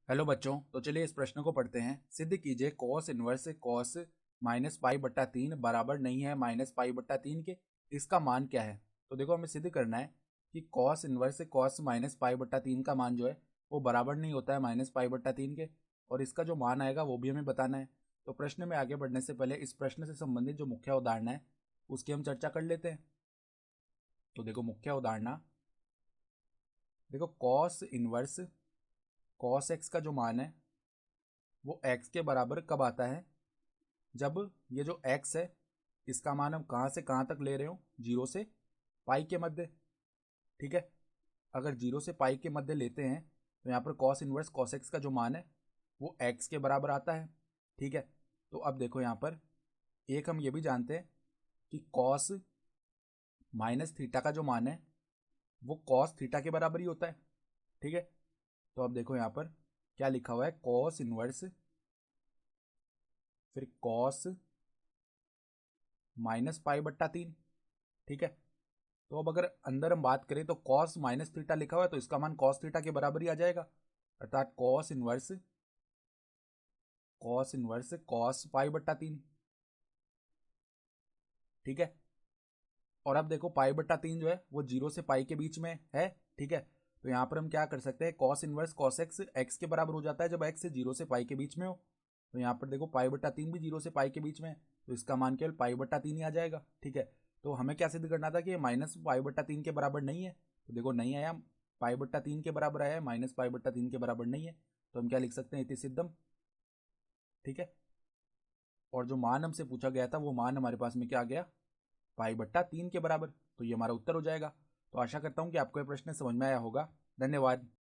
Hello बच्चों, तो चलिए इस प्रश्न को पढ़ते हैं। सिद्ध कीजिए cos inverse cos minus pi बट्टा तीन बराबर नहीं है माइनस पाई बट्टा तीन के। इसका मान क्या है? तो देखो, हमें सिद्ध करना है कि cos inverse cos minus pi बट्टा तीन का मान जो है वो बराबर नहीं होता है माइनस पाई बट्टा तीन के, और इसका जो मान आएगा वो भी हमें बताना है। तो प्रश्न में आगे बढ़ने से पहले इस प्रश्न से संबंधित जो मुख्य उदाहरण है उसकी हम चर्चा कर लेते हैं। तो देखो, मुख्य उदाहरण देखो, कॉस इनवर्स कॉस एक्स का जो मान है वो एक्स के बराबर कब आता है? जब ये जो x है इसका मान हम कहाँ से कहाँ तक ले रहे हो, जीरो से पाई के मध्य। ठीक है, अगर जीरो से पाई के मध्य लेते हैं तो यहाँ पर कॉस इनवर्स कॉस एक्स का जो मान है वो x के बराबर आता है। ठीक है, तो अब देखो यहाँ पर एक हम ये भी जानते हैं कि कॉस माइनस थीटा का जो मान है वो कॉस थीटा के बराबर ही होता है। ठीक है, तो अब देखो यहाँ पर क्या लिखा हुआ है, कॉस इनवर्स फिर कॉस माइनस पाई बट्टा तीन। ठीक है, तो अब अगर अंदर हम बात करें तो कॉस माइनस थीटा लिखा हुआ है तो इसका मान कॉस थीटा के बराबर ही आ जाएगा, अर्थात कॉस इनवर्स कॉस पाई बट्टा तीन। ठीक है, और अब देखो पाई बट्टा तीन जो है वो जीरो से पाई के बीच में है। ठीक है, तो यहाँ पर हम क्या कर सकते हैं, cos inverse cos x x के बराबर हो जाता है जब एक्स जीरो से पाई के बीच में हो। तो यहाँ पर देखो पाई बट्टा तीन भी जीरो से पाई के बीच में है तो इसका मान केवल पाई बट्टा तीन ही आ जाएगा। ठीक है, तो हमें क्या सिद्ध करना था कि माइनस पाई बट्टा तीन के बराबर नहीं है। तो देखो नहीं आया, पाई बट्टा तीन के बराबर आया है, माइनस पाई बट्टा तीन के बराबर नहीं है। तो हम क्या लिख सकते हैं, इति सिद्धम। ठीक है, और जो मान हमसे पूछा गया था वो मान हमारे पास में क्या आ गया, पाई बट्टा तीन के बराबर। तो ये हमारा उत्तर हो जाएगा। तो आशा करता हूँ कि आपको ये प्रश्न समझ में आया होगा। धन्यवाद।